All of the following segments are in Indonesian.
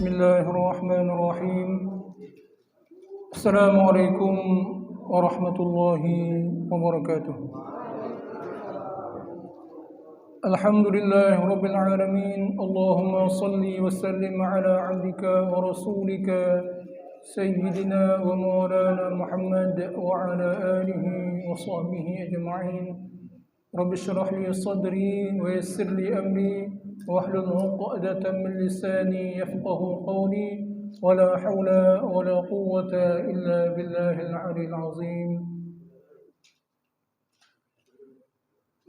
Bismillahirrahmanirrahim. Assalamualaikum warahmatullahi wabarakatuh. Alhamdulillahi rabbil alamin. Allahumma salli wa sallim ala 'abdika wa rasulika sayyidina wa maulana Muhammad wa ala alihi wa sahbihi ajma'in. Rabbi shrah li sadri wa yassir li amri wahlul 'uqdatam min lisani yafqahu qawli wala haula wala quwwata illa billahil 'aliyyil 'azim.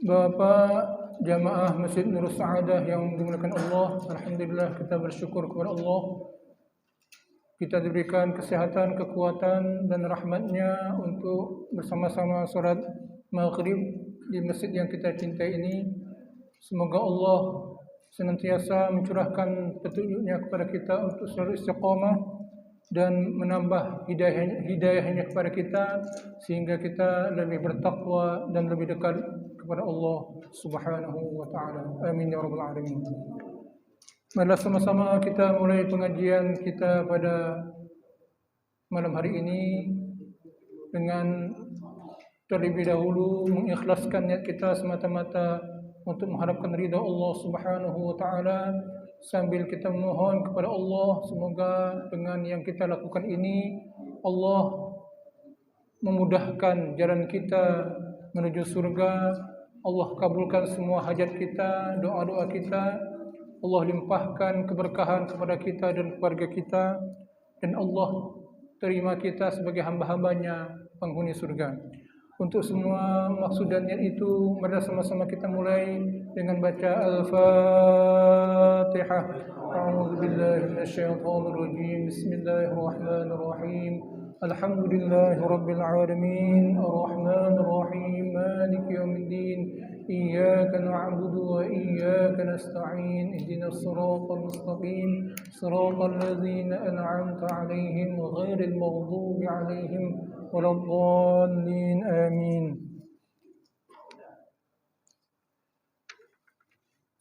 Bapak jamaah Masjid Nurul Sa'adah yang dimuliakan Allah, alhamdulillah kita bersyukur kepada Allah. Kita diberikan kesehatan, kekuatan dan rahmatnya untuk bersama-sama salat maghrib di masjid yang kita cintai ini. Semoga Allah senantiasa mencurahkan petunjuknya kepada kita untuk selalu istiqamah dan menambah hidayahnya kepada kita sehingga kita lebih bertakwa dan lebih dekat kepada Allah Subhanahu wa taala. Amin ya rabbal alamin. Marilah sama-sama kita mulai pengajian kita pada malam hari ini dengan terlebih dahulu mengikhlaskan niat kita semata-mata untuk mengharapkan ridha Allah Subhanahu wa taala, sambil kita memohon kepada Allah semoga dengan yang kita lakukan ini Allah memudahkan jalan kita menuju surga. Allah kabulkan semua hajat kita, doa-doa kita. Allah limpahkan keberkahan kepada kita dan keluarga kita, dan Allah terima kita sebagai hamba-hambanya penghuni surga. Untuk semua maksud dan niat itu, mari sama-sama kita mulai dengan baca Al-Fatihah. A'udzu billahi minasyaitonir rajim. Bismillahirrahmanirrahim. Alhamdulillahirabbil alamin. Arrahmanir rahim. Maliki yaumiddin. Iyyaka na'budu wa iyyaka nasta'in. Ihdinas siratal mustaqim. Siratal ladzina an'amta 'alaihim ghairil maghdubi 'alaihim waladdallin. Amin.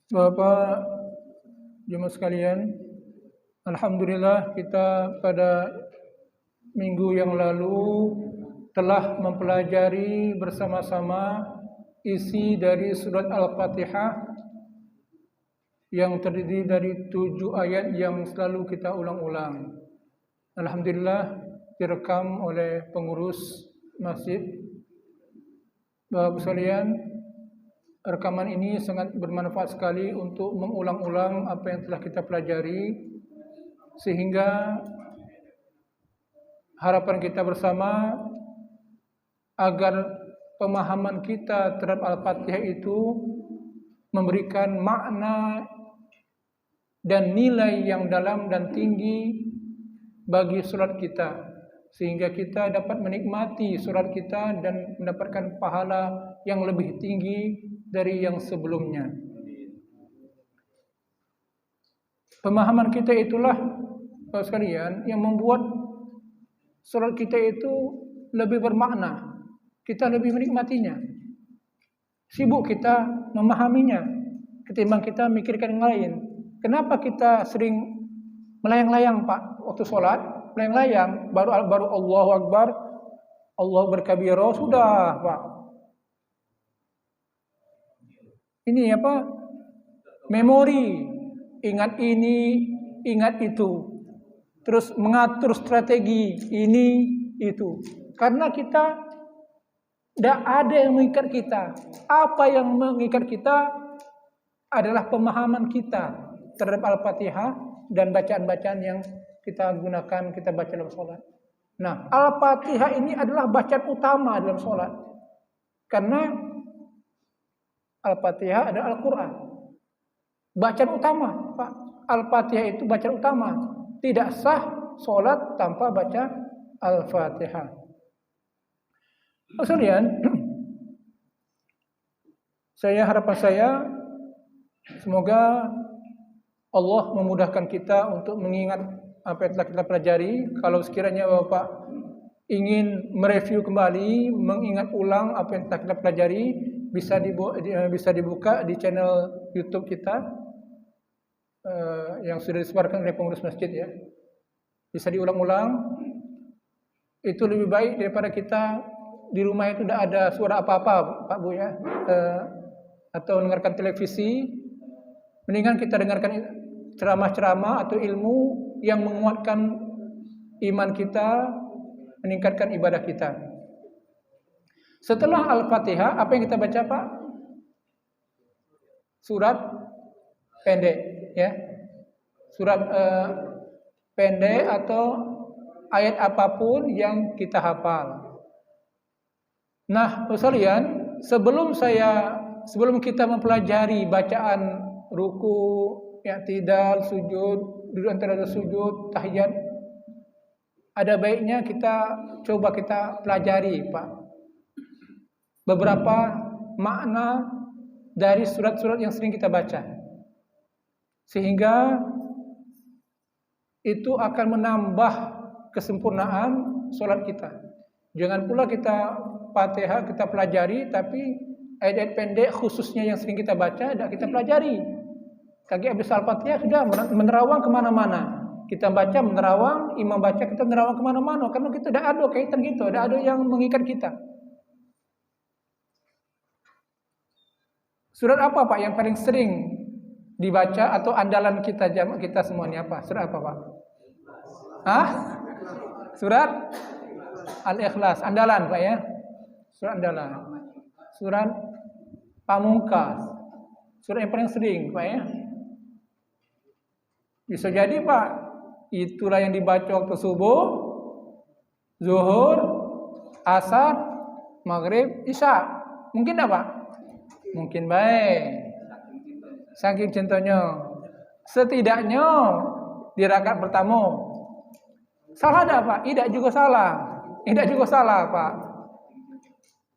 Bapak jemaah sekalian, alhamdulillah kita pada minggu yang lalu telah mempelajari bersama-sama isi dari surat Al-Fatihah yang terdiri dari 7 ayat yang selalu kita ulang-ulang. Alhamdulillah direkam oleh pengurus masjid. Bapak sekalian, rekaman ini sangat bermanfaat sekali untuk mengulang-ulang apa yang telah kita pelajari, sehingga harapan kita bersama agar pemahaman kita terhadap Al-Fatihah itu memberikan makna dan nilai yang dalam dan tinggi bagi surat kita, sehingga kita dapat menikmati surat kita dan mendapatkan pahala yang lebih tinggi dari yang sebelumnya. Pemahaman kita itulah, Bapak sekalian, yang membuat surat kita itu lebih bermakna. Kita lebih menikmatinya. Sibuk kita memahaminya ketimbang kita mikirkan yang lain. Kenapa kita sering melayang-layang, Pak, waktu sholat? Melayang-layang, baru Allahu Akbar, Allah berkabira, sudah, Pak. Ini apa? Memori, ingat ini, ingat itu. Terus mengatur strategi ini, itu. Karena kita tidak ada yang mengikat kita. Apa yang mengikat kita adalah pemahaman kita terhadap Al-Fatihah dan bacaan-bacaan yang kita gunakan, kita baca dalam sholat. Nah, Al-Fatihah ini adalah bacaan utama dalam sholat. Karena Al-Fatihah adalah Al-Quran. Bacaan utama, Pak. Al-Fatihah itu bacaan utama. Tidak sah sholat tanpa baca Al-Fatihah. Sekalian, harapan saya semoga Allah memudahkan kita untuk mengingat apa yang telah kita pelajari. Kalau sekiranya Bapak ingin mereview kembali, mengingat ulang apa yang telah kita pelajari, bisa dibuka di channel YouTube kita. yang sudah disebarkan oleh pengurus masjid ya. Bisa diulang-ulang. Itu lebih baik daripada kita di rumah itu tidak ada suara apa-apa, Pak Bu ya. Atau mendengarkan televisi. Mendingan kita dengarkan ceramah-ceramah atau ilmu yang menguatkan iman kita, meningkatkan ibadah kita. Setelah Al-Fatihah, apa yang kita baca, Pak? Surat pendek, ya. Surat pendek atau ayat apapun yang kita hafal. Nah, sekalian, sebelum kita mempelajari bacaan ruku, i'tidal, sujud, duduk antara sujud, tahiyat, ada baiknya kita pelajari, Pak, beberapa makna dari surat-surat yang sering kita baca, sehingga itu akan menambah kesempurnaan sholat kita. Jangan pula kita Fatihah kita pelajari, tapi ayat-ayat pendek khususnya yang sering kita baca tidak kita pelajari. Kaki habis Al-Fatihah sudah menerawang kemana-mana. Kita baca menerawang, imam baca kita menerawang kemana-mana, karena kita tidak ada kaitan gitu, tidak ada yang mengikat kita. Surat apa, Pak, yang paling sering dibaca atau andalan kita semuanya apa? Surat apa, Pak? Hah? Surat Al-Ikhlas, andalan, Pak ya. Surat andalan. Surat Pamungkas. Surat yang paling sering, Pak ya. Bisa jadi, Pak, itulah yang dibaca waktu subuh, zuhur, asar, maghrib, isya. Mungkin tidak, Pak? Mungkin baik. Saking contohnya. Setidaknya di rakaat pertama. Salah tidak, Pak? Tidak juga salah. Tidak juga salah, Pak.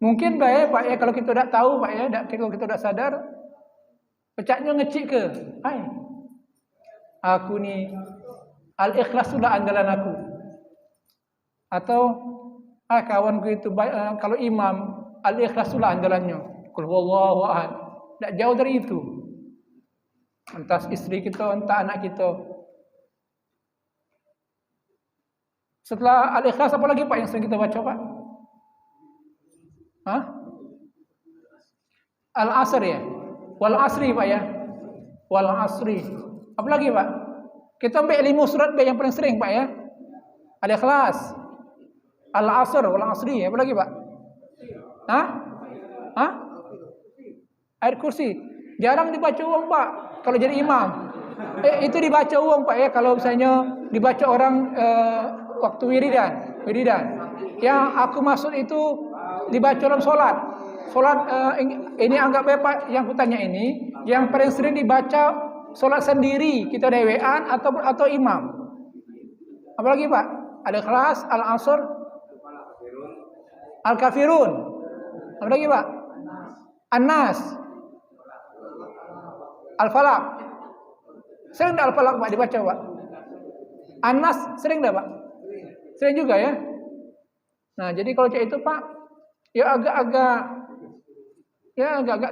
Mungkin baik, Pak ya, kalau kita tidak tahu, Pak ya, kalau kita tidak sadar, pecahnya ngecik ke. Hai, aku ni Al-Ikhlas sudah andalan aku. Atau kawanku itu kalau imam Al-Ikhlas sudah andalannya. Qul huwallahu ahad. Tidak jauh dari itu. Entah istri kita, entah anak kita. Setelah Al-Ikhlas apa lagi, Pak, yang sering kita baca, Pak? Hah? Al-Asr ya? Wal Asri, Pak ya? Wal Asri. Apa lagi, Pak? Kita ambil 5 surat yang paling sering, Pak ya? Al-Ikhlas, Al-Asr, Wal Asri. Apa lagi, Pak? Hah? Hah? Ayat kursi. Jarang dibaca uang, Pak, kalau jadi imam. Itu dibaca uang, Pak ya, kalau misalnya dibaca orang waktu wiridan. Yang aku maksud itu dibaca dalam sholat. Ini anggap Pak yang kutanya ini, yang paling sering dibaca sholat sendiri, kita dewean atau imam. Apalagi, Pak? Ada kelas Al-Asr, Al-Kafirun. Apalagi, Pak? An-Nas, Al-Falaq. Sering tidak Al-Falaq, Pak, dibaca, Pak? An-Nas sering tidak, Pak? Sering juga ya. Nah, jadi kalau kayak itu, Pak, ya agak-agak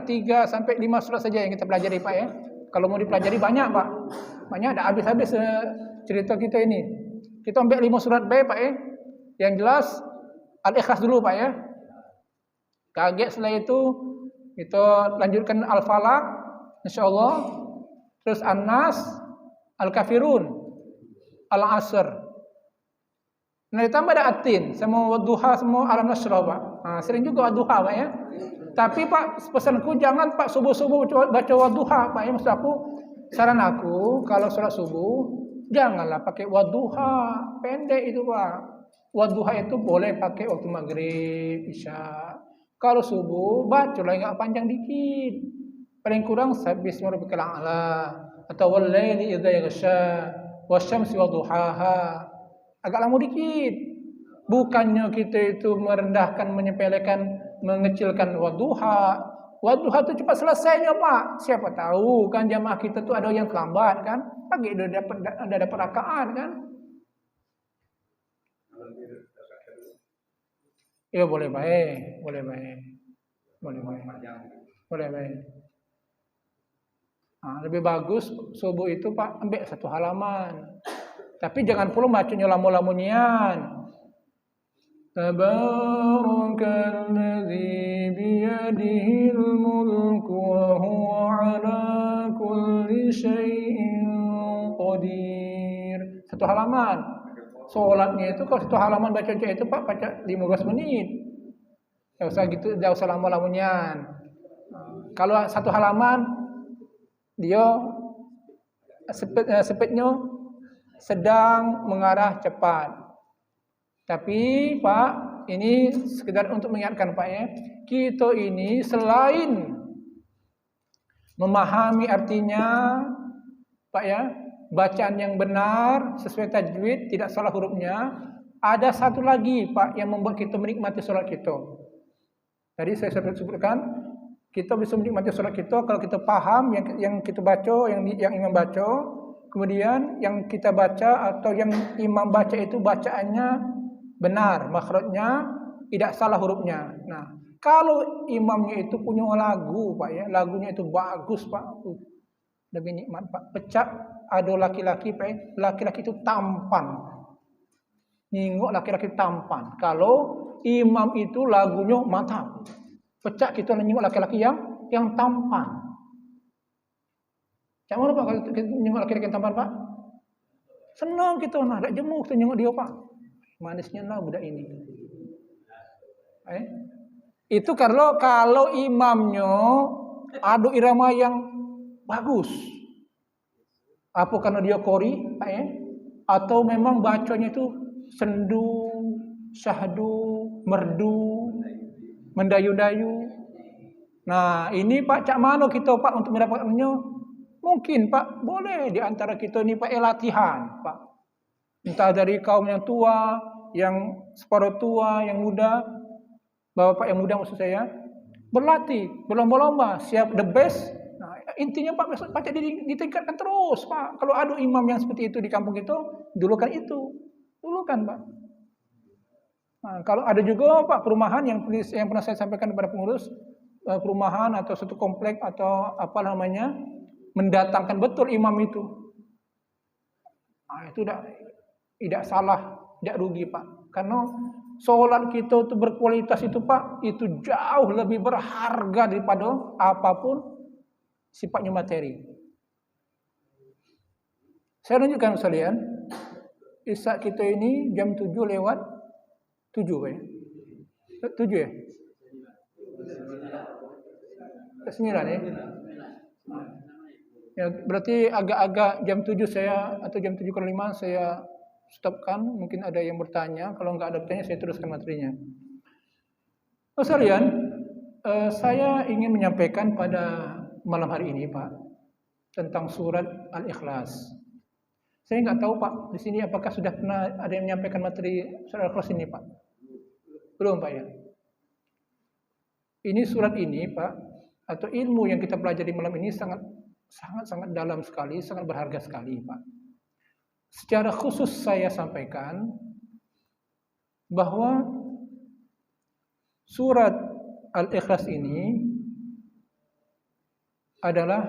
3 sampai 5 surat saja yang kita pelajari, Pak ya. Kalau mau dipelajari banyak, Pak. Banyak, tidak habis-habis cerita kita ini. Kita ambil 5 surat baik, Pak ya. Yang jelas Al-Ikhlas dulu, Pak ya. Kaget setelah itu kita lanjutkan Al-Falaq, insyaallah. Terus An-Nas, Al-Kafirun, Al-Asr. Nah, ditambah ada At-Tin sama Wadduha sama Alam Nashrah, Pak. Nah, sering juga Wadduha, Pak ya. Tapi, Pak, pesanku jangan, Pak, subuh-subuh baca Wadduha, Pak ya. Maksud aku, saran aku kalau sholat subuh janganlah pakai Wadduha, pendek itu, Pak. Wadduha itu boleh pakai waktu maghrib, isya. Kalau subuh bacalah enggak panjang dikit. Paling kurang sabbihisma rabbikal a'la atau wal laili idza yaghsha wasyamsi wadduhaha. Agak lama dikit. Bukannya kita itu merendahkan, menyepelekan, mengecilkan wadduha. Wadduha itu cepat selesainya, Pak. Siapa tahu kan jamaah kita tuh ada yang terlambat kan. Lagi udah dapat rakaat kan. Ya boleh baik. Lebih bagus subuh itu Pak ambil 1 halaman. Tapi jangan pula bacanya lamun-lamunian. Tabarakalladzi biyadihil mulku wa huwa ala kulli syai'in qadir. 1 halaman. Salatnya itu kalau 1 halaman baca itu Pak baca 15 menit. Enggak usah gitu, enggak usah lama-lamunian. Kalau 1 halaman dia speednya sedang mengarah cepat. Tapi Pak, ini sekedar untuk mengingatkan Pak ya, kita ini selain memahami artinya Pak ya, bacaan yang benar sesuai tajwid, tidak salah hurufnya, ada satu lagi Pak yang membuat kita menikmati salat kita. Tadi saya sebutkan, kita bisa menikmati salat kita kalau kita paham yang kita baca, yang imam baca, kemudian yang kita baca atau yang imam baca itu bacaannya benar, makhrajnya tidak salah hurufnya. Nah, kalau imamnya itu punya lagu Pak ya, lagunya itu bagus Pak, lebih nikmat Pak. Pecah ada laki-laki Pak ya, laki-laki itu tampan. Nengok laki-laki tampan. Kalau imam itu lagunya mantap. Pecah kita nengok laki-laki yang tampan. Macam mana Pak kalau kita nengok laki-laki yang tampan Pak? Senang kita, nak jemuk kita nengok dia Pak. Manisnya lah budak ini. Itu kalau imamnya ada irama yang bagus. Apa karena dia qori Pak ya? Atau memang bacanya itu sendu, syahdu, merdu, mendayu-dayu. Nah, ini Pak cak mana kita Pak untuk mendapatkannya? Mungkin Pak boleh di antara kita ini Pak latihan Pak. Entah dari kaum yang tua, yang separuh tua, yang muda, bapak yang muda maksud saya, berlatih, berlomba-lomba, siap the best. Nah, intinya Pak baca ditingkatkan terus Pak. Kalau ada imam yang seperti itu di kampung itu, dulukan Pak. Nah, kalau ada juga Pak perumahan yang pernah saya sampaikan kepada pengurus perumahan atau satu komplek atau apa namanya, mendatangkan betul imam itu. Nah, itu tidak salah, tidak rugi Pak. Karena sholat kita itu berkualitas itu Pak, itu jauh lebih berharga daripada apapun sifatnya materi. Saya tunjukkan sekalian, Isya kita ini jam 7 lewat 7 Pak ya? 7 ya? 9 ya? Ya, berarti agak-agak jam 7 saya atau jam 7:05 saya stopkan. Mungkin ada yang bertanya. Kalau nggak ada bertanya saya teruskan materinya. Sekalian, saya ingin menyampaikan pada malam hari ini Pak tentang surat Al-Ikhlas. Saya nggak tahu Pak di sini apakah sudah pernah ada yang menyampaikan materi surat Al-Ikhlas ini Pak? Belum Pak ya? Ini surat ini Pak, atau ilmu yang kita pelajari malam ini sangat dalam sekali, sangat berharga sekali Pak. Secara khusus saya sampaikan bahwa surat Al-Ikhlas ini adalah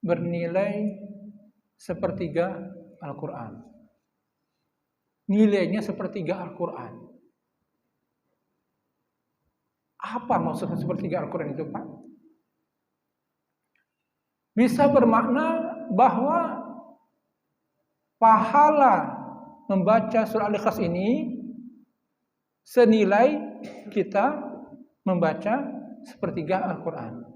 bernilai sepertiga Al-Quran. Nilainya sepertiga Al-Quran. Apa maksudnya sepertiga Al-Quran itu Pak? Bisa bermakna bahwa pahala membaca surah Al-Ikhlas ini senilai kita membaca sepertiga Al-Quran.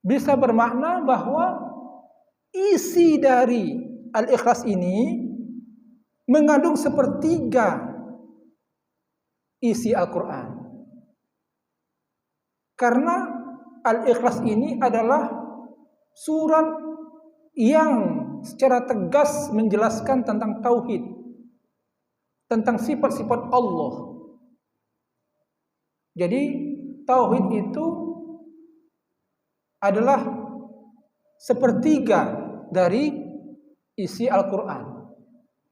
Bisa bermakna bahwa isi dari Al-Ikhlas ini mengandung sepertiga isi Al-Quran. Karena Al-Ikhlas ini adalah surat yang secara tegas menjelaskan tentang tauhid, tentang sifat-sifat Allah. Jadi tauhid itu adalah sepertiga dari isi Al-Quran.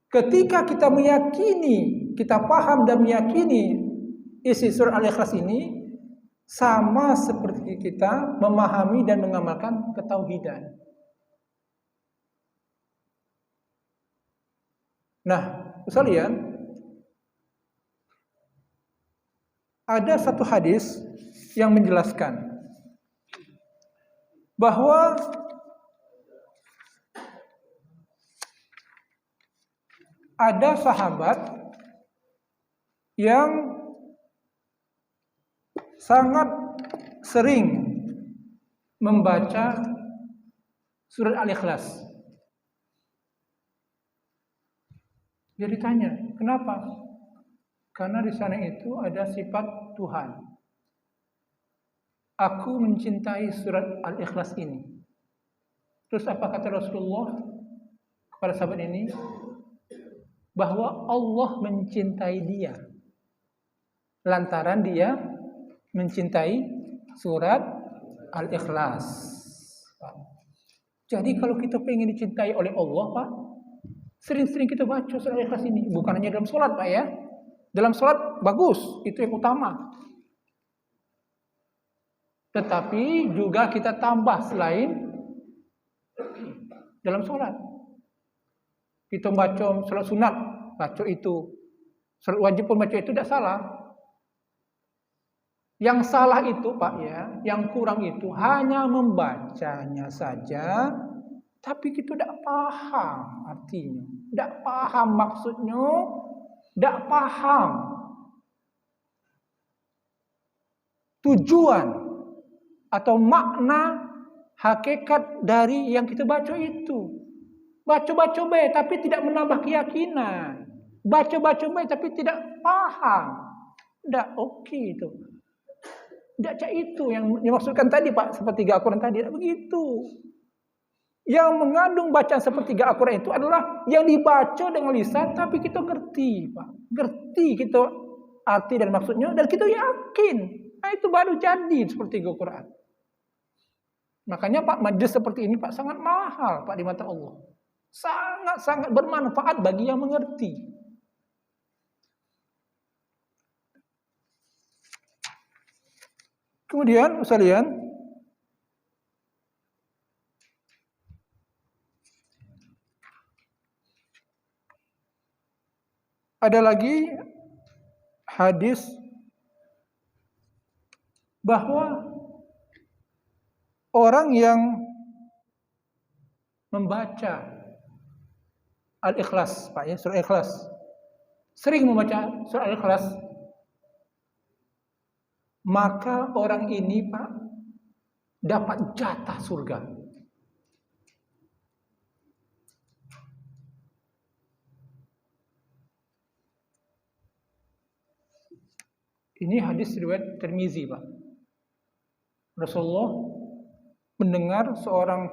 Ketika kita meyakini, kita paham dan meyakini isi surah Al-Ikhlas ini, sama seperti kita memahami dan mengamalkan ketauhidan. Nah, sekalian, ada satu hadis yang menjelaskan bahwa ada sahabat yang sangat sering membaca surat Al-Ikhlas. Dia ditanya, kenapa? Karena di sana itu ada sifat Tuhan. Aku mencintai surat Al-Ikhlas ini. Terus apa kata Rasulullah kepada sahabat ini? Bahwa Allah mencintai dia. Lantaran dia mencintai surat Al-Ikhlas. Jadi kalau kita pengen dicintai oleh Allah, Pak, sering-sering kita baca surat Al-Ikhlas ini. Bukan hanya dalam sholat, Pak, ya. Dalam sholat bagus, itu yang utama. Tetapi juga kita tambah selain dalam sholat. Kita baca sholat sunat, baca itu. Sholat wajib pun baca itu tidak salah. Yang salah itu, Pak, ya, yang kurang itu hanya membacanya saja, tapi kita tidak paham artinya, tidak paham maksudnya, tidak paham tujuan atau makna hakikat dari yang kita baca itu. Baca-baca baik tapi tidak menambah keyakinan. Baca-baca baik tapi tidak paham. Tidak oke itu. Tidak cak itu yang dimaksudkan tadi, Pak, sepertiga Al-Quran tadi. Tidak begitu. Yang mengandung bacaan sepertiga Al-Quran itu adalah yang dibaca dengan lisan tapi kita ngerti, Pak. Ngerti kita arti dan maksudnya dan kita yakin. Nah, itu baru jadi sepertiga Al-Quran. Makanya, Pak, majlis seperti ini, Pak, sangat mahal, Pak, di mata Allah. Sangat-sangat bermanfaat bagi yang mengerti. Kemudian, sekalian, ada lagi hadis bahwa orang yang membaca Al-Ikhlas, Pak, ya, surah Ikhlas, sering membaca surah Al-Ikhlas, maka orang ini, Pak, dapat jatah surga. Ini hadis riwayat Tirmizi, Pak. Rasulullah mendengar seorang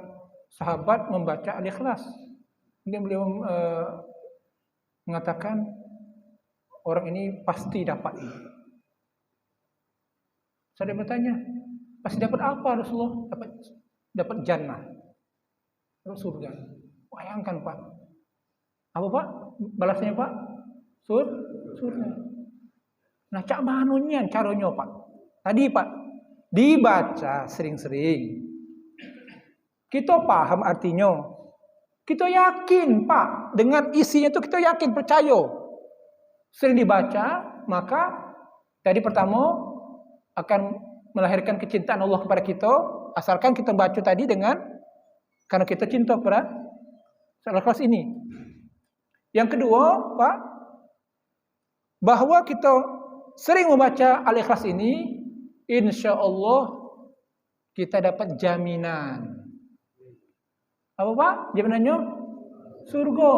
sahabat membaca Al-Ikhlas. Kemudian beliau mengatakan orang ini pasti dapat ini. Saya bertanya, pasti dapat apa Rasulullah? Dapat jannah, dapat surga. Bayangkan, Pak. Apa, Pak? Balasnya, Pak? Surga. Nah, cak manunya caranya, Pak. Tadi, Pak, dibaca sering-sering. Kita paham artinya. Kita yakin, Pak, dengan isinya itu kita yakin, percaya. Sering dibaca, maka tadi pertama akan melahirkan kecintaan Allah kepada kita, asalkan kita baca tadi karena kita cinta kepada Al-Ikhlas ini. Yang kedua, Pak, bahwa kita sering membaca Al-Ikhlas ini, insya Allah kita dapat jaminan. Apa, Pak? Jaminannya? Surga.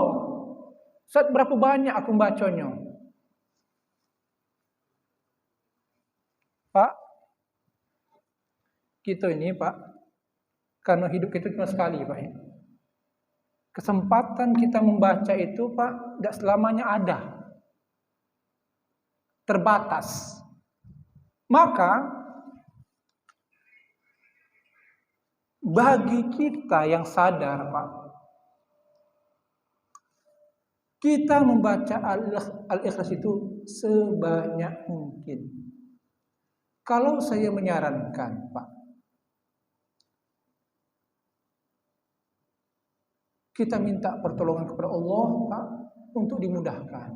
Saat berapa banyak aku membacanya? Pak, kita ini, Pak, karena hidup kita cuma sekali, Pak, ya. Kesempatan kita membaca itu, Pak, tidak selamanya ada. Terbatas. Maka bagi kita yang sadar, Pak, kita membaca Al-Ikhlas itu sebanyak mungkin. Kalau saya menyarankan, Pak, kita minta pertolongan kepada Allah, Pak, untuk dimudahkan.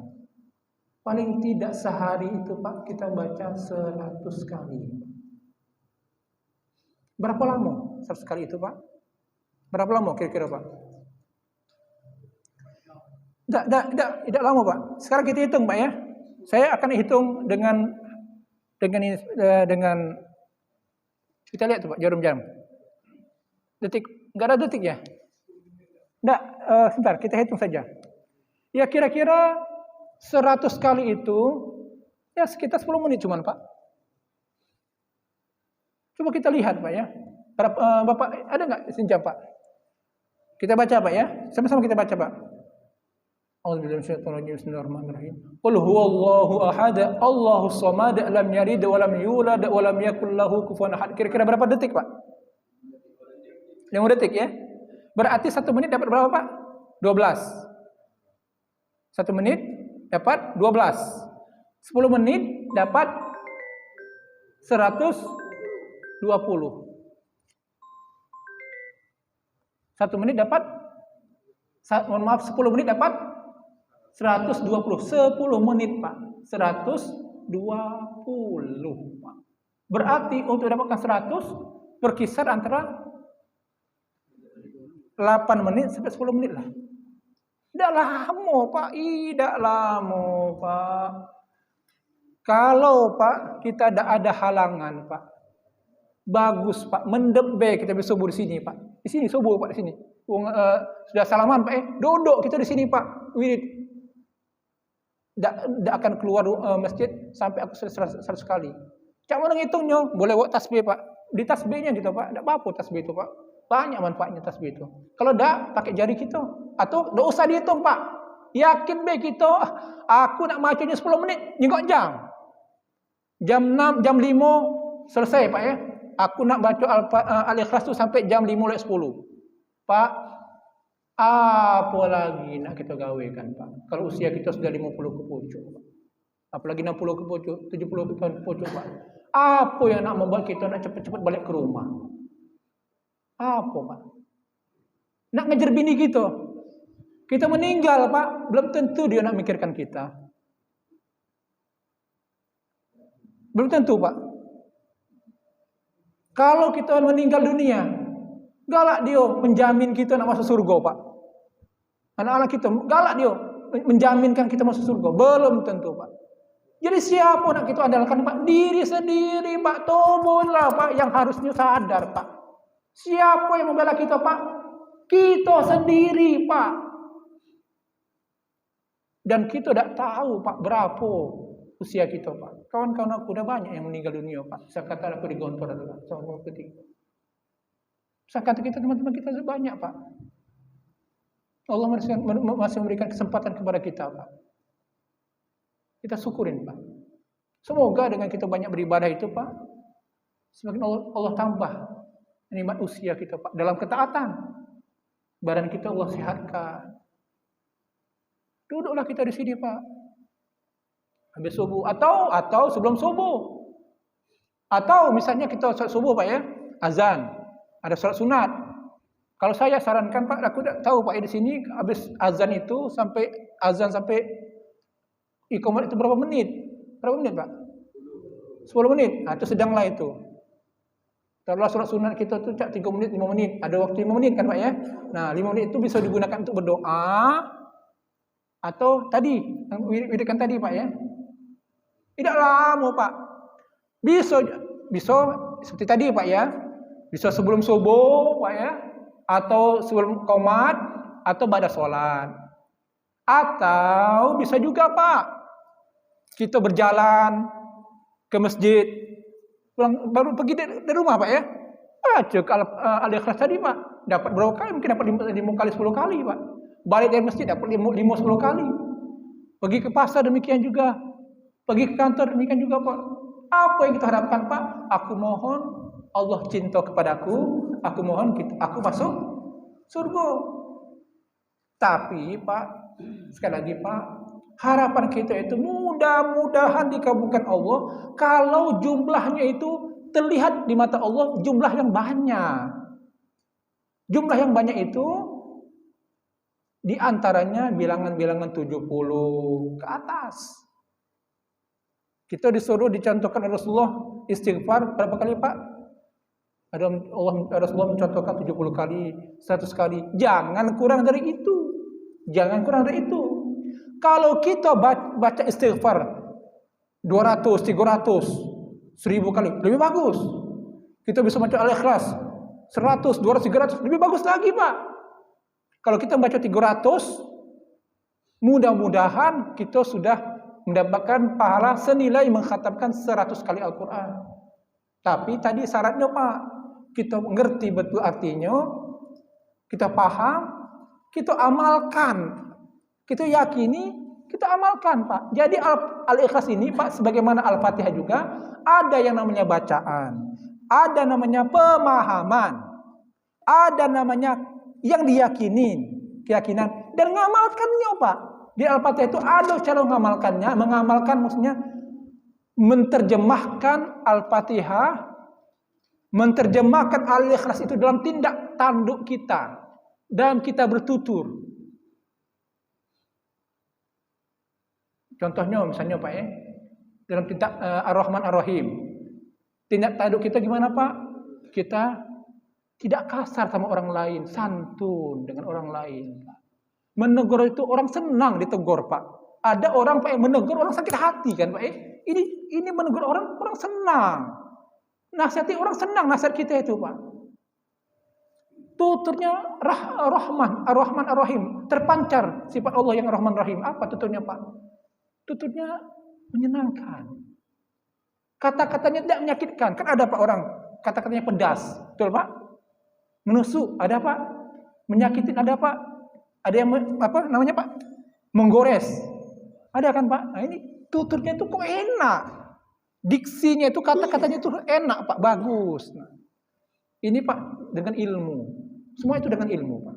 Paling tidak sehari itu, Pak, kita baca 100 kali. Berapa lama 100 kali itu, Pak? Berapa lama kira-kira, Pak? Tidak lama, Pak. Sekarang kita hitung, Pak ya. Saya akan hitung dengan kita lihat tuh, Pak, jarum jam. Detik, enggak ada detik ya? Enggak, sebentar, kita hitung saja. Ya kira-kira 100 kali itu ya sekitar 10 menit cuman, Pak. Coba kita lihat, Pak ya. Bapak ada enggak sejam, Pak? Kita baca, Pak ya. Sama-sama kita baca, Pak. A'udzubillahi minasyaitonir rajim. Bismillahirrahmanirrahim. Qul huwallahu ahad, Allahus samad, lam yalid wa lam yulad wa lam yakul lahu kufuwan ahad. Kira-kira berapa detik, Pak? 5 detik ya. Berarti 1 menit dapat berapa, Pak? 12. 1 menit dapat 12. 10 menit dapat 120. 1 menit dapat 10 menit dapat 120. 10 menit, Pak. 120, Pak. Berarti untuk dapatkan 100 berkisar antara 8 menit sampai 10 menit lah. Tidak lama, Pak. Tidak lama, Pak. Kalau, Pak, kita tidak ada halangan, Pak. Bagus, Pak. Mendebe kita bisa subuh di sini, Pak. Di sini subuh, Pak, di sini. Sudah salaman, Pak. Duduk kita di sini, Pak. Wirid. Tidak akan keluar masjid sampai aku 100 kali. Cak mana ngitungnya? Boleh buat tasbih, Pak. Di tasbihnya gitu, Pak. Tidak apa-apa tasbih itu, Pak. Banyak manfaatnya tasbih itu. Kalau tidak, pakai jari kita. Atau tidak usah dihitung, Pak. Yakin be kita, aku nak bacanya 10 menit, nyengok jam. Jam 6, jam 5, selesai, Pak ya. Aku nak baca Al-Ikhlas itu sampai jam 5:10. Pak, apa lagi nak kita gawekan, Pak? Kalau usia kita sudah 50 ke pucuk, Pak. Apalagi 60 ke pucuk, 70 tahun ke pucuk, Pak. Apa yang nak membuat kita nak cepat-cepat balik ke rumah? Apa, Pak? Nak ngejar bini kita. Kita meninggal, Pak. Belum tentu dia nak mikirkan kita. Belum tentu, Pak. Kalau kita meninggal dunia, galak dia menjamin kita nak masuk surga, Pak. Anak-anak kita, galak dia menjaminkan kita masuk surga. Belum tentu, Pak. Jadi siapa nak kita andalkan, Pak? Diri sendiri, Pak. Tobolah, Pak. Yang harusnya sadar, Pak. Siapa yang membela kita, Pak? Kita sendiri, Pak. Dan kita tidak tahu, Pak, berapa usia kita, Pak. Kawan-kawan aku udah banyak yang meninggal dunia, Pak. Saya kata aku di Gontor adalah sama ketiga. Saya kata kita, teman-teman kita banyak, Pak. Allah masih memberikan kesempatan kepada kita, Pak. Kita syukurin, Pak. Semoga dengan kita banyak beribadah itu, Pak, semakin Allah tambah nikmat usia kita, Pak, dalam ketaatan. Badan kita Allah sehatkan. Duduklah kita di sini, Pak. Habis subuh atau sebelum subuh. Atau misalnya kita salat subuh, Pak ya, azan, ada salat sunat. Kalau saya sarankan, Pak, aku tidak tahu, Pak, di sini habis azan itu sampai iqamah itu berapa menit? Berapa menit, Pak? 10 menit. Nah, itu sedanglah itu. Kalau salat sunat kita tuh 3 menit, 5 menit. Ada waktu 5 menit kan, Pak ya? Nah, 5 menit itu bisa digunakan untuk berdoa atau tadi yang wiridkan tadi, Pak ya. Tidak lama, Pak. Bisa seperti tadi, Pak ya. Bisa sebelum subuh, Pak ya. Atau sebelum qomat atau ba'da sholat. Atau bisa juga, Pak, kita berjalan ke masjid, pulang baru pergi dari rumah, Pak ya. Baca Al-Ikhlas tadi, Pak. Dapat berapa kali? Mungkin dapat 5 kali, 10 kali, Pak. Balik dari masjid dapat 5-10 kali. Pergi ke pasar demikian juga. Pergi ke kantor demikian juga, Pak. Apa yang kita harapkan, Pak? Aku mohon Allah cinta kepadaku. Aku mohon aku masuk surga. Tapi, Pak, sekali lagi, Pak, Harapan kita itu mudah-mudahan dikabulkan Allah kalau jumlahnya itu terlihat di mata Allah jumlah yang banyak. Jumlah yang banyak itu di antaranya bilangan-bilangan 70 ke atas. Kita disuruh dicontohkan oleh Rasulullah istighfar berapa kali, Pak? Rasulullah mencontohkan 70 kali, 100 kali. Jangan kurang dari itu. Jangan kurang dari itu. Kalau kita baca istighfar 200, 300, 1000 kali, lebih bagus. Kita bisa baca Al-Ikhlas 100, 200, 300, lebih bagus lagi, Pak. Kalau kita baca 300, mudah-mudahan kita sudah mendapatkan pahala senilai mengkhatamkan 100 kali Al-Quran. Tapi tadi syaratnya, Pak, kita mengerti betul artinya, kita paham, kita amalkan. Kita yakini, kita amalkan, Pak. Jadi Al-Ikhlas ini, Pak, sebagaimana Al-Fatihah juga, ada yang namanya bacaan, ada namanya pemahaman, ada namanya yang diyakinin, keyakinan, dan ngamalkannya, Pak. Di Al-Fatihah itu ada cara mengamalkannya. Mengamalkan maksudnya menerjemahkan Al-Fatihah, menerjemahkan Al-Ikhlas itu dalam tindak tanduk kita, dalam kita bertutur. Contohnya misalnya, Pak, dalam tindak Ar-Rahman Ar-Rahim. Tindak tanduk kita gimana, Pak? Kita tidak kasar sama orang lain, santun dengan orang lain. Menegur itu orang senang ditegur, Pak. Ada orang, Pak, menegur orang sakit hati kan, Pak. Ini menegur orang senang. Nasihati orang senang nasihat kita itu, Pak. Tuturnya Rahman Ar-Rahim, terpancar sifat Allah yang Rahman Rahim. Apa tuturnya, Pak? Tuturnya menyenangkan. Kata-katanya tidak menyakitkan. Kan ada, Pak, orang kata-katanya pedas, betul, Pak? Menusuk, ada, Pak? Menyakitin, ada, Pak? Ada yang apa namanya, Pak? Menggores. Ada kan, Pak? Nah, ini tuturnya itu kok enak. Diksinya itu, kata-katanya itu enak, Pak, bagus. Nah, ini, Pak, dengan ilmu. Semua itu dengan ilmu, Pak.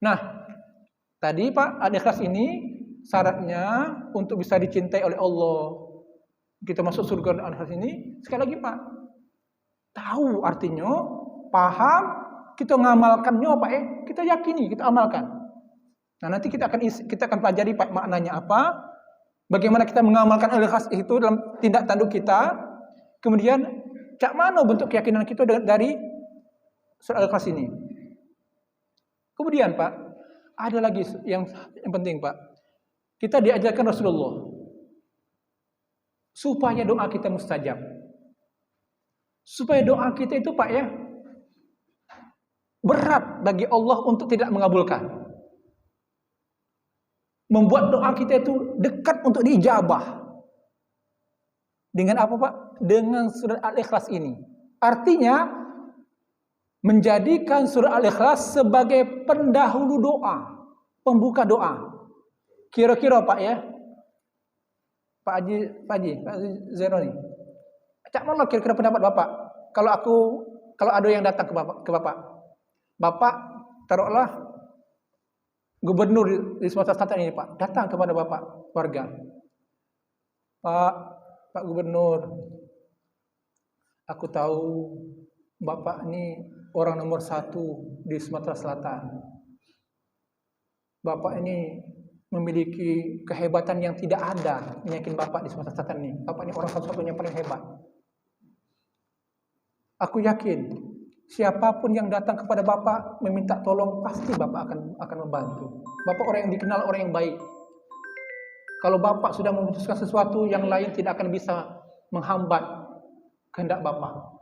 Nah, tadi, Pak, Al-Ikhlas ini syaratnya untuk bisa dicintai oleh Allah. Kita masuk surga dengan Al-Ikhlas ini, sekali lagi, Pak, tahu artinya, paham, kita ngamalkannya, Pak, kita yakini, kita amalkan. Nah, nanti kita akan pelajari, Pak, maknanya apa, bagaimana kita mengamalkan Al-Ikhlas itu dalam tindak tanduk kita, kemudian cak mana bentuk keyakinan kita dari surah Al-Ikhlas ini. Kemudian, Pak, ada lagi yang penting, Pak. Kita diajarkan Rasulullah supaya doa kita mustajab. Supaya doa kita itu, Pak, berat bagi Allah untuk tidak mengabulkan. Membuat doa kita itu dekat untuk diijabah. Dengan apa, Pak? Dengan surah Al-Ikhlas ini. Artinya menjadikan surah Al-Ikhlas sebagai pendahulu doa, pembuka doa. Kira-kira, Pak, Pak Haji Zeno nih. Cak mana kira-kira pendapat Bapak? Kalau ada yang datang ke Bapak. Bapak taruhlah gubernur di Sumatera Selatan ini, Pak, datang kepada Bapak warga. Pak Gubernur, aku tahu Bapak ini orang nomor 1 di Sumatera Selatan. Bapak ini memiliki kehebatan yang tidak ada meyakin Bapak di Sumatera Selatan ini. Bapak ini orang satu-satunya paling hebat. Aku yakin siapapun yang datang kepada Bapak meminta tolong, pasti Bapak akan membantu. Bapak orang yang dikenal orang yang baik. Kalau Bapak sudah memutuskan sesuatu, yang lain tidak akan bisa menghambat kehendak Bapak.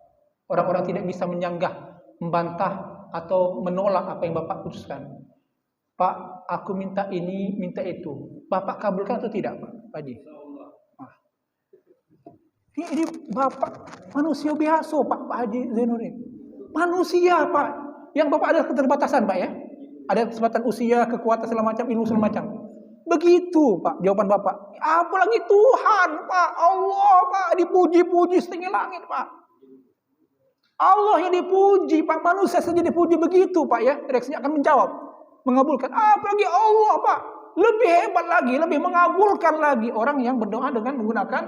Orang-orang tidak bisa menyanggah, membantah atau menolak apa yang Bapak putuskan. Pak, aku minta ini, minta itu. Bapak kabulkan atau tidak, Pak Haji? Ini Bapak manusia biasa, Pak Haji Zainuddin. Manusia, Pak. Yang Bapak ada keterbatasan, Pak, Ada keterbatasan usia, kekuatan segala macam, ilmu segala macam. Begitu, Pak, jawaban Bapak. Apalagi Tuhan, Pak. Allah, Pak, dipuji-puji setinggi langit, Pak. Allah yang dipuji, Pak. Manusia saja dipuji begitu, Pak, Reaksinya akan menjawab, mengabulkan. Apalagi Allah, Pak. lebih hebat lagi, lebih mengabulkan lagi orang yang berdoa dengan menggunakan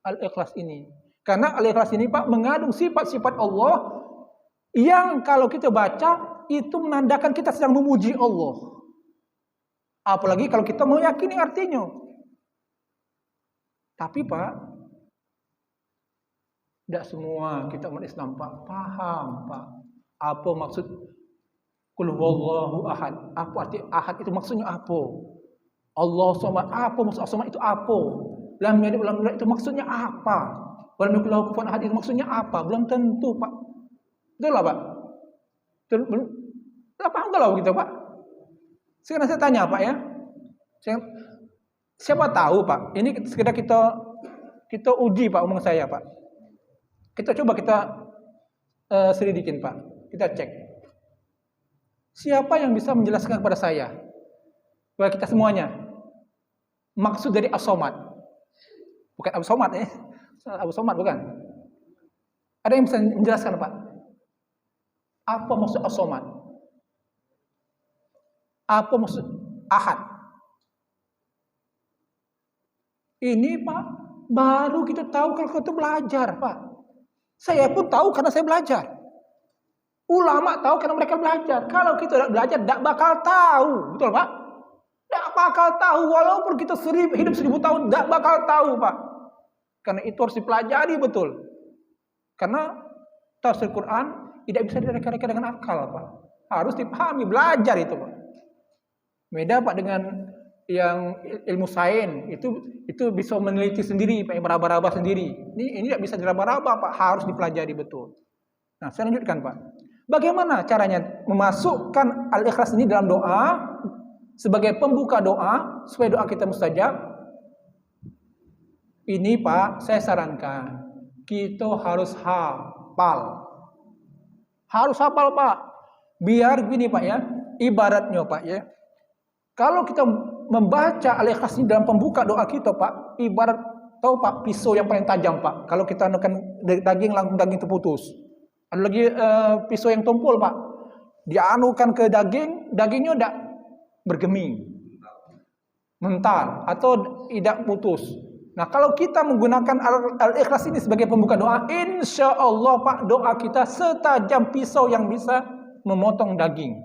Al-Ikhlas ini. Karena Al-Ikhlas ini Pak mengandung sifat-sifat Allah yang kalau kita baca itu menandakan kita sedang memuji Allah. Apalagi kalau kita meyakini artinya. Tapi Pak, tidak semua kita umat Islam Pak paham Pak apa maksud Qul huwallahu ahad. Apa arti ahad itu maksudnya apa? Allah somad, apa maksud somad itu apa? Lam yalid walam yulad itu maksudnya apa? Walam yakul lahu kufuwan ahad itu maksudnya apa? Belum tentu Pak. Betul lah Pak? Belum paham kalau begitu Pak? Sekarang saya tanya Pak ya. Siapa tahu Pak? Ini sekedar kita uji Pak omong saya Pak. Kita coba selidikin Pak. Kita cek. Siapa yang bisa menjelaskan kepada saya, kepada kita semuanya, maksud dari as-somad? Bukan Abu Somad ya, Abu Somad bukan. Ada yang bisa menjelaskan Pak? Apa maksud as-somad? Apa maksud ahad? Ini Pak, baru kita tahu kalau kita belajar Pak. Saya pun tahu karena saya belajar. Ulama tahu karena mereka belajar. Kalau kita tidak belajar, tidak bakal tahu. Betul Pak? Tidak bakal tahu. Walaupun kita hidup 1000 tahun, tidak bakal tahu Pak. Karena itu harus dipelajari betul. Karena tafsir Quran tidak bisa direka-reka dengan akal Pak. Harus dipahami, belajar itu Pak. Beda Pak dengan yang ilmu sains, itu bisa meneliti sendiri Pak, meraba-raba sendiri. Ini tidak bisa diraba-raba Pak, harus dipelajari betul. Nah, saya lanjutkan Pak. Bagaimana caranya memasukkan Al-Ikhlas ini dalam doa sebagai pembuka doa supaya doa kita mustajab? Ini Pak, saya sarankan kita harus hafal. Harus hafal Pak. Biar gini Pak ya, ibaratnya Pak ya. Kalau kita membaca Al-Ikhlas ini dalam pembuka doa kita Pak, ibarat tahu Pak pisau yang paling tajam Pak. Kalau kita anukan daging langsung daging terputus. Ada lagi pisau yang tumpul Pak. Dianukan ke dagingnya tidak bergeming, mental atau tidak putus. Nah kalau kita menggunakan Al-Ikhlas ini sebagai pembuka doa, insya Allah Pak doa kita setajam pisau yang bisa memotong daging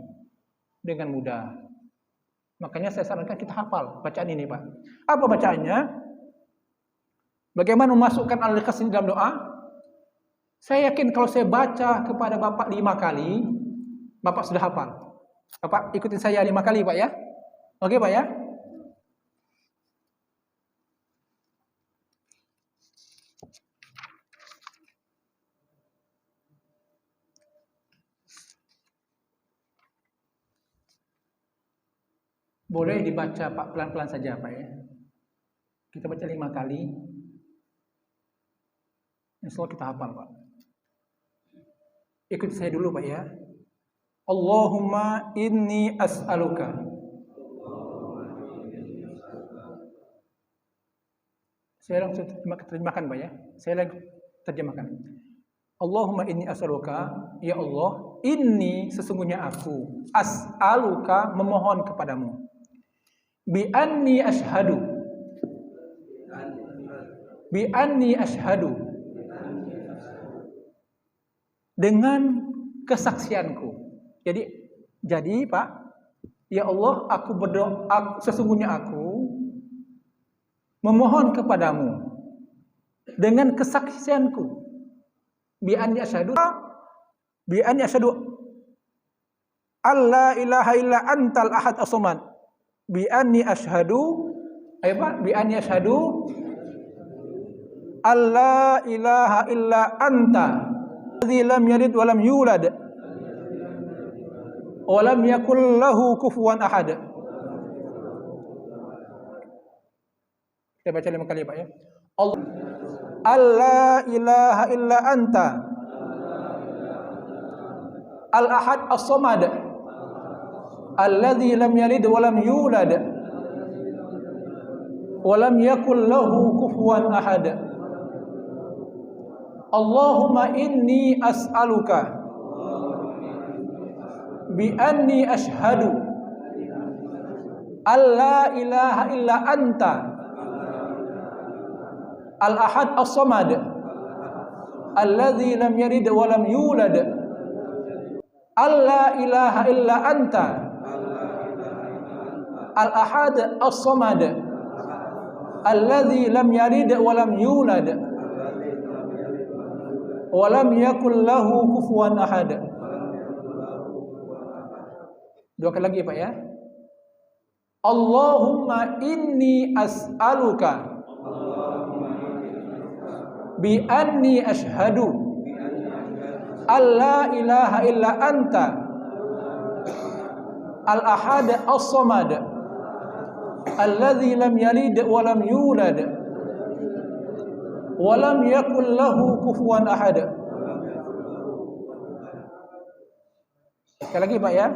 dengan mudah. Makanya saya sarankan kita hafal bacaan ini Pak. Apa bacaannya? Bagaimana memasukkan Al-Ikhlas ini dalam doa? Saya yakin kalau saya baca kepada Bapak 5 kali, Bapak sudah hafal. Bapak ikutin saya 5 kali Pak ya. Oke Pak ya. Boleh dibaca Pak pelan-pelan saja Pak ya. Kita baca 5 kali. Insya Allah kita hafal Pak. Ikut saya dulu Pak ya. Allahumma inni as'aluka. Saya langsung terjemahkan Pak ya. Saya langsung terjemahkan. Allahumma inni as'aluka, ya Allah, inni sesungguhnya aku as'aluka memohon kepadamu. Bi anni ashhadu. Bi anni ashhadu. Dengan kesaksianku. Jadi Pak, ya Allah, aku berdoa, sesungguhnya aku memohon kepadamu dengan kesaksianku. Bi anni ashhadu alla ilaha illa antal ahad as-samad. Bi anni ashhadu, ayo Pak, bi anni ashhadu alla ilaha illa anta alladzi lam yalid wa lam yulad wa lam yakul lahu kufuwan ahad. Kita baca 5 kali Pak ya. Allah ilaha illa anta al-ahad as-samad alladzi lam yalid wa lam yulad wa lam yakul lahu kufuwan ahad. Allahumma inni as'aluka bi anni ashhadu alla ilaha illa anta al-ahad as-samad alladzi lam yalid wa lam yulad alla ilaha illa anta al-ahad as-samad alladzi lam yalid wa lam yulad wa lam yakul lahu kufuwan ahad. Dua kali lagi Pak ya. Allahumma inni as'aluka bi anni ashhadu alla ilaha illa anta al-ahad as-samad alladzi lam yalid wa lam yulad wa lam yakul lahu kufuwan ahad. Sekali lagi Pak ya.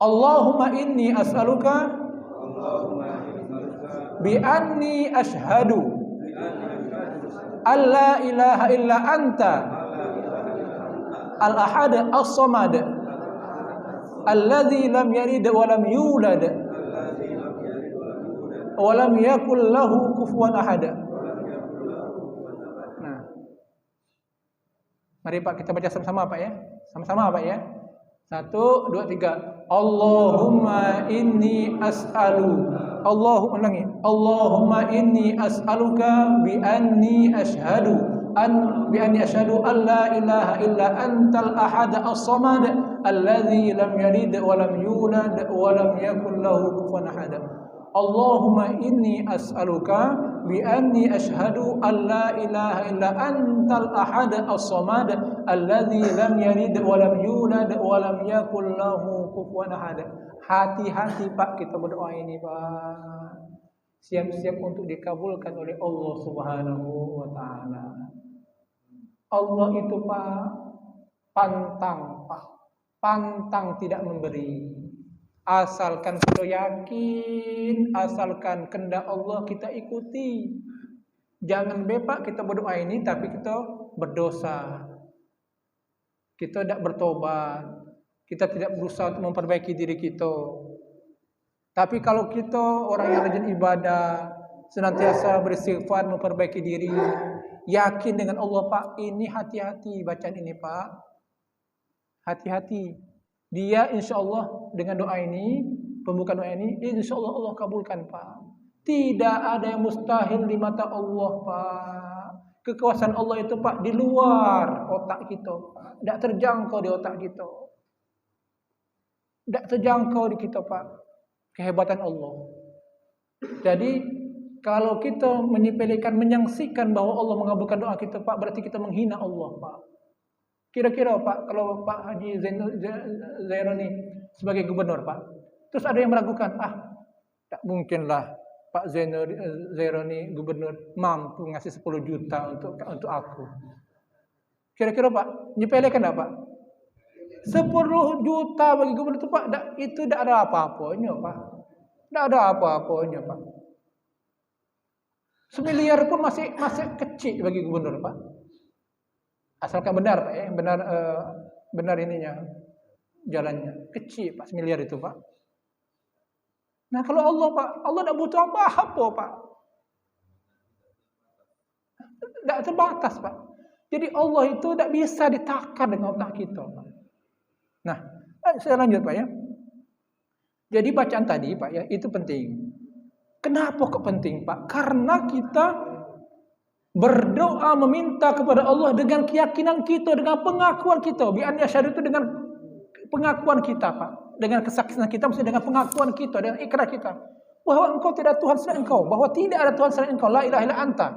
Allahumma inni as'aluka bi anni ashhadu alla ilaha illa anta al-ahad as-samad alladzi lam yalid wa lam yulad wa lam yakul lahu kufuwan ahad. Nah, mari Pak kita baca sama-sama Pak ya. Sama-sama Pak ya. 1, 2, 3. Allahumma inni as'alu. Allahumma inni as'aluka bi anni ashhadu an la ilaha illa antal ahad as-samad alladzi lam yalid wa lam yulad wa lam yakul lahu kufuwan ahad. Allahumma inni as'aluka bi anni ashhadu an la ilaha illa antal ahad as-samad alladzi lam yalid wa lam yulad wa lam yakul lahu kufuwan ahad. Hati-hati Pak kita berdoa ini Pak. Siap-siap untuk dikabulkan oleh Allah Subhanahu wa taala. Allah itu Pak pantang Pak. Pantang tidak memberi. Asalkan kita yakin, asalkan kehendak Allah kita ikuti. Jangan bepak kita berdoa ini tapi kita berdosa. Kita tidak bertobat. Kita tidak berusaha untuk memperbaiki diri kita. Tapi kalau kita orang yang rajin ibadah, senantiasa beristighfar, memperbaiki diri, yakin dengan Allah Pak, ini hati-hati bacaan ini Pak. Hati-hati. Dia insya Allah dengan doa ini, pembukaan doa ini, insya Allah Allah kabulkan Pak. Tidak ada yang mustahil di mata Allah Pak. Kekuasaan Allah itu Pak di luar otak kita Pak. Tidak terjangkau di otak kita. Tidak terjangkau di kita Pak. Kehebatan Allah. Jadi kalau kita menyepelekan, menyaksikan bahwa Allah mengabulkan doa kita Pak, berarti kita menghina Allah Pak. Kira-kira Pak, kalau Pak Haji Zaironi sebagai gubernur Pak, terus ada yang meragukan, tak mungkinlah Pak Zaironi gubernur mampu ngasih 10 juta untuk aku. Kira-kira Pak, nyepelekan enggak Pak? 10 juta bagi gubernur itu Pak, itu tidak ada apa-apanya Pak. Tidak ada apa-apanya Pak. 1 miliar pun masih kecil bagi gubernur Pak. Asalkan benar Pak ya, benar ininya jalannya. Kecil Pak 1 miliar itu Pak. Nah kalau Allah Pak, Allah tidak butuh apa-apa Pak. Tidak terbatas Pak. Jadi Allah itu tidak bisa ditakar dengan otak kita Pak. Nah, saya lanjut Pak ya. Jadi bacaan tadi Pak ya, itu penting. Kenapa kok penting Pak? Karena kita berdoa meminta kepada Allah dengan keyakinan kita, dengan pengakuan kita. Bi'an yasyadu itu dengan pengakuan kita Pak. Dengan kesaksian kita, maksudnya dengan pengakuan kita, dengan ikrar kita. Bahwa engkau tidak Tuhan selain engkau. Bahwa tidak ada Tuhan selain engkau. La ilaha illa anta.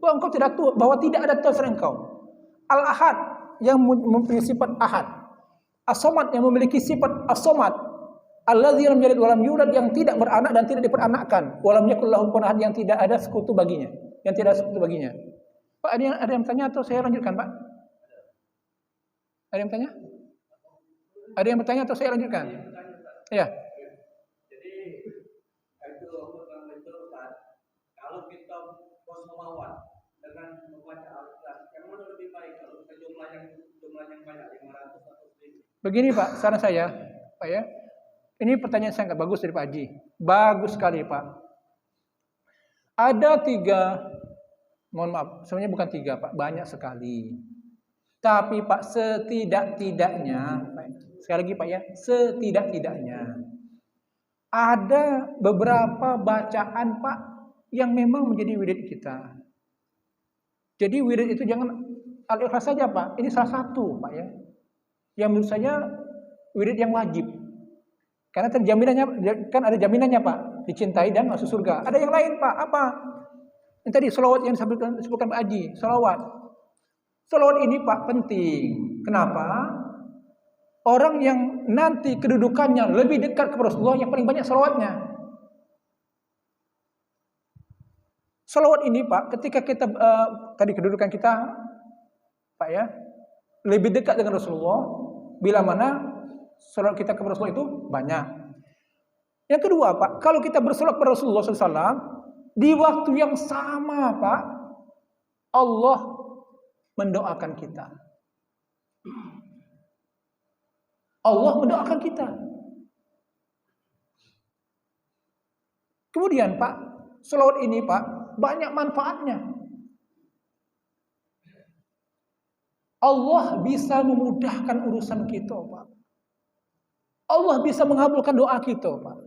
Bahwa engkau tidak Tuhan, bahwa tidak ada Tuhan selain engkau. Al-ahad yang mempunyai sifat ahad. As-samad yang memiliki sifat as-samad. Alladzi lam yalid wa lam yulad yang tidak beranak dan tidak diperanakkan. Wa lam yakul lahu kufuwan ahad yang tidak ada sekutu baginya. Yang tidak ada sekutu baginya. Pak, ada yang tanya atau saya lanjutkan, Pak? Ada yang tanya? Ada yang bertanya atau saya lanjutkan? Ya. Jadi itu kalau kita kosmomawan dengan membaca Al-Quran, yang mana lebih baik kalau jumlah yang banyak 500 atau 1000? Begini Pak, saran saya, Pak ya. Ini pertanyaan sangat bagus dari Pak Haji. Bagus sekali Pak. Ada 3, mohon maaf, sebenarnya bukan 3 Pak, banyak sekali. Tapi Pak, setidak-tidaknya, sekali lagi Pak ya, setidak-tidaknya ada beberapa bacaan Pak yang memang menjadi wirid kita. Jadi wirid itu jangan Al-Ikhlas saja Pak. Ini salah satu Pak ya. Yang menurut saya wirid yang wajib. Karena jaminannya kan ada jaminannya Pak, dicintai dan masuk surga. Ada yang lain Pak, apa? Yang tadi selawat yang disebutkan Pak Haji, selawat. Selawat ini Pak penting. Kenapa? Orang yang nanti kedudukannya lebih dekat kepada Rasulullah yang paling banyak selawatnya. Selawat ini Pak, ketika kita tadi kedudukan kita Pak ya, lebih dekat dengan Rasulullah, bila mana selawat kita kepada Rasulullah itu banyak. Yang kedua Pak, kalau kita berselawat kepada Rasulullah SAW di waktu yang sama Pak, Allah mendoakan kita. Allah mendoakan kita. Kemudian Pak, selawat ini Pak banyak manfaatnya. Allah bisa memudahkan urusan kita Pak. Allah bisa mengabulkan doa kita Pak.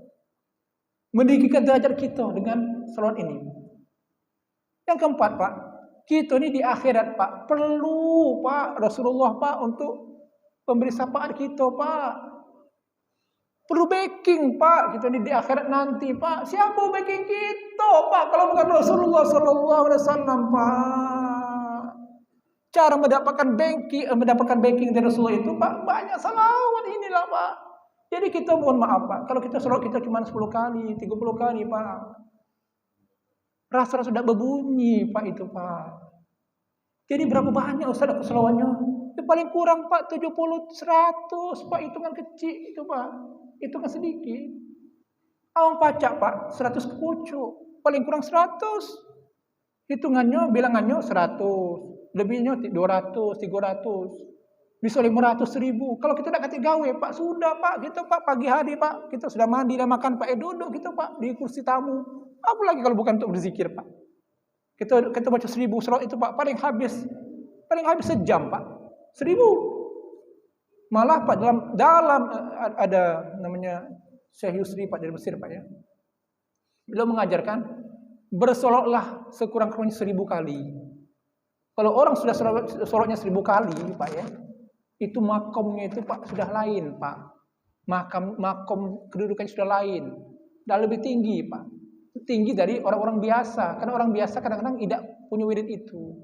Meninggikan derajat kita dengan selawat ini. Yang keempat Pak, kita ini di akhirat Pak perlu Pak Rasulullah Pak untuk memberi syafaat kita Pak. Perlu backing Pak, kita ini di akhirat nanti Pak. Siapa backing kita Pak kalau bukan Rasulullah Sallallahu Alaihi Wasallam Pak? Cara mendapatkan backing dari Rasulullah itu Pak banyak salawat inilah Pak. Jadi kita mohon maaf Pak, kalau kita salawat kita cuma 10 kali, 30 kali Pak. Rasa sudah berbunyi Pak itu Pak. Jadi berapa banyak Ustaz selawatnya? Itu paling kurang Pak 70, 100 Pak, hitungan kecil itu Pak. Hitungan sedikit. Awang pacak Pak 100 kepucuk, paling kurang 100. Hitungannya bilangannya 100, lebihnya 200, 300. Bisa 500 ribu. Kalau kita tidak kata gawe Pak, sudah Pak, kita Pak pagi hari Pak, kita sudah mandi dan makan Pak, duduk kita Pak di kursi tamu. Apalagi kalau bukan untuk berzikir Pak. Kita baca 1000 selawat itu Pak, paling habis sejam Pak. 1000. Malah Pak dalam ada namanya Syekh Yusri Pak dari Mesir Pak ya. Beliau mengajarkan bersolawatlah sekurang-kurangnya 1000 kali. Kalau orang sudah solawatnya 1000 kali Pak ya, itu makomnya itu Pak sudah lain Pak. Makom kedudukannya sudah lain. Dan lebih tinggi Pak. Tinggi dari orang-orang biasa. Karena orang biasa kadang-kadang tidak punya wirid itu.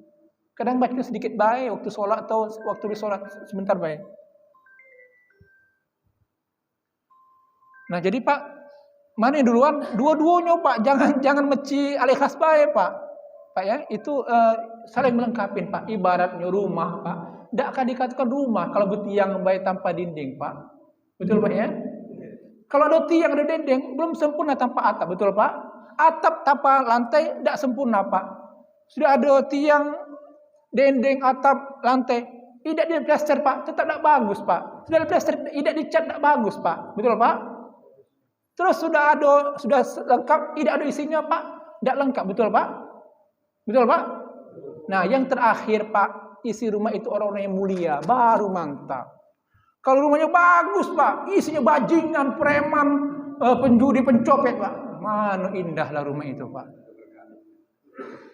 Kadang baca sedikit baik waktu sholat atau waktu di sholat sebentar baik. Nah jadi Pak, mana yang duluan? Dua-duanya Pak. Jangan meci Al-Ikhlas baik Pak. Pak ya, itu saling melengkapi Pak. Ibaratnya rumah Pak. Tidak akan dikatakan rumah kalau bertiang baik tanpa dinding Pak. Betul Pak ya? Kalau ada tiang ada dinding belum sempurna tanpa atap, betul Pak? Atap tanpa lantai tidak sempurna Pak. Sudah ada tiang, dinding, atap, lantai, tidak diplaster Pak, tetap tidak bagus Pak. Sudah diplaster, tidak dicat, tidak bagus Pak. Betul Pak? Terus sudah lengkap, tidak ada isinya Pak, tidak lengkap, betul Pak? Betul Pak? Nah yang terakhir Pak, isi rumah itu orang-orang yang mulia, baru mantap. Kalau rumahnya bagus Pak, isinya bajingan, preman, penjudi, pencopet Pak, mana indahlah rumah itu Pak.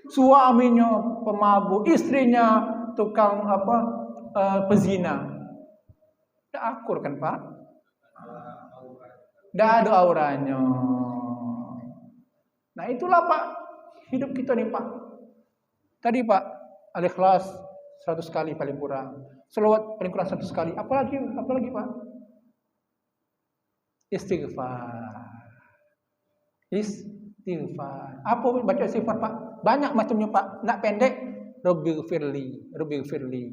Suaminya pemabuk, istrinya tukang pezina. Tidak akur kan Pak? Tidak ada auranya. Nah itulah Pak, hidup kita nih Pak. Tadi Pak, Al-Ikhlas 100 kali paling kurang. Selawat paling kurang 100 kali. Apalagi Pak? Istighfar. Apa baca istighfar Pak? Banyak macamnya Pak. Nak pendek. Rabbighfirli.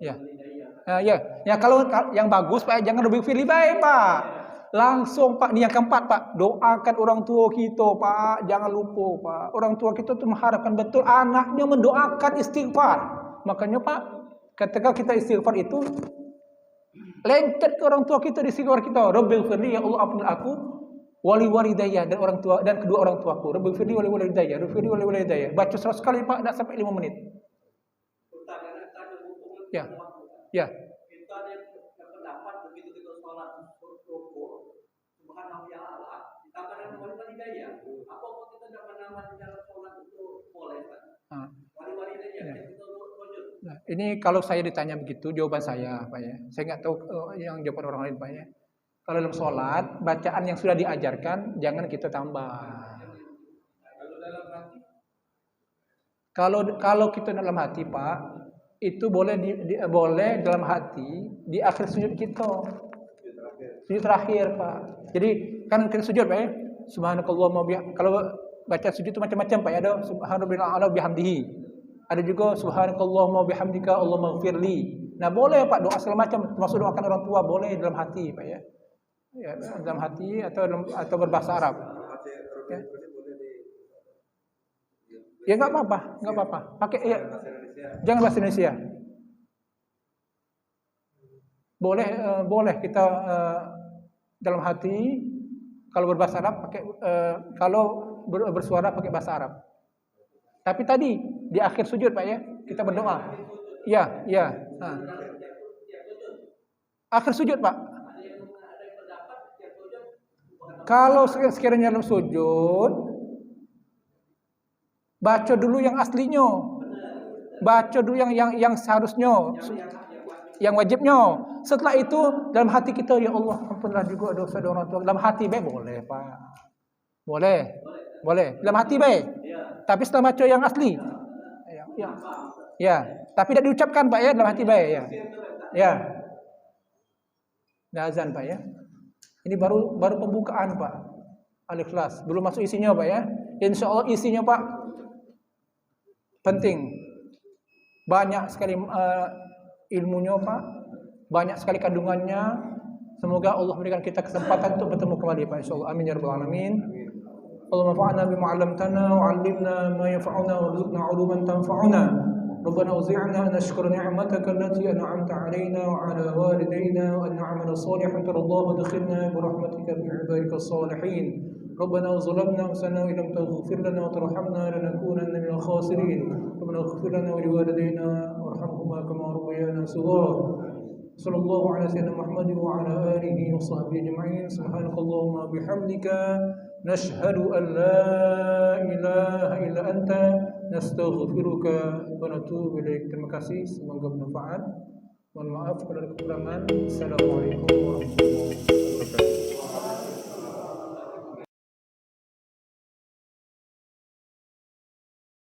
Ya. Ya kalau yang bagus Pak, jangan Rabbighfirli baik Pak. Langsung Pak, ini yang keempat Pak, doakan orang tua kita Pak, jangan lupa Pak. Orang tua kita tuh mengharapkan betul anaknya mendoakan istighfar. Makanya Pak, ketika kita istighfar itu Lengket ke orang tua kita, di sini orang kita, Rabbighfirli, ya Allah ampunilah aku, wali walidayya, dan orang tua dan kedua orang tuaku. Rabbighfirli wali walidayya, Rabbighfirli wali walidayya. Baca 100 kali Pak, tidak sampai 5 menit. Ya. Ya. Kita ada yang pendapat begitu kita sholat rukuk, subhanallah ya Allah, ditambah dengan wali daya. Apa kita tidak menambah di dalam sholat itu boleh Pak? Wali daya kita sujud. Nah, ini kalau saya ditanya begitu, jawaban saya Pak ya. Saya nggak tahu yang jawaban orang lain Pak ya. Kalau dalam sholat, bacaan yang sudah diajarkan jangan kita tambah. Kalau kita dalam hati Pak, itu boleh boleh dalam hati di akhir sujud kita. Sujud terakhir Pak. Jadi kan kita sujud Pak ya. Subhanakallahumma kalau baca sujud itu macam-macam Pak ya. Ada subhanallah bihamdihi. Ada juga subhanakallahumma bihamdika Allahumma ighfirli. Nah, boleh Pak doa segala macam, termasuk doakan orang tua boleh dalam hati Pak ya. Ya, dalam hati atau berbahasa Arab. Ya. Ya nggak apa-apa. Pakai ya. Jangan bahasa Indonesia. Boleh kita dalam hati kalau berbahasa Arab pakai kalau bersuara pakai bahasa Arab. Tapi tadi di akhir sujud Pak ya, kita berdoa. Ya. Nah. Akhir sujud Pak. Kalau sekiranya dalam sujud, baca dulu yang aslinya. Baca dulu yang seharusnya, yang wajibnya. Setelah itu dalam hati kita, ya Allah ampunilah juga dosa orang tua. Dalam hati baik boleh Pak, boleh. Dalam hati baik. Tapi setelah baca yang asli, ya. Tapi tidak diucapkan Pak ya, dalam hati baik ya. Dah azan Pak ya. Ini baru pembukaan Pak. Al-Ikhlas. Belum masuk isinya Pak ya. Insya Allah isinya Pak penting. Banyak sekali ilmunya Pak. Banyak sekali kandungannya. Semoga Allah memberikan kita kesempatan untuk bertemu kembali Pak. Insya Allah. Amin ya rabbal alamin. Allahumma fa'alna bima 'allamtana wa 'allimna ma yanfa'una warzuqna 'uluman tanfa'una. ربنا أوزعنا أن نشكر نعمتك التي أنعمت علينا وعلى والدينا وأن نعمل صالحا ترضاه وادخلنا برحمتك في عبادك الصالحين ربنا ظلمنا أنفسنا وإن لم تغفر لنا وترحمنا لنكونن من الخاسرين ربنا اغفر لنا ولوالدينا وارحمهما كما ربيانا صغارا صلى الله على سيدنا محمد وعلى آله وصحبه أجمعين سبحانك اللهم وبحمدك نشهد أن لا إله إلا أنت nastaghfiruka wa natubu ilaik. Terima kasih, semoga bermanfaat. Mohon maaf kalau ada kekurangan. Assalamualaikum warahmatullahi wabarakatuh.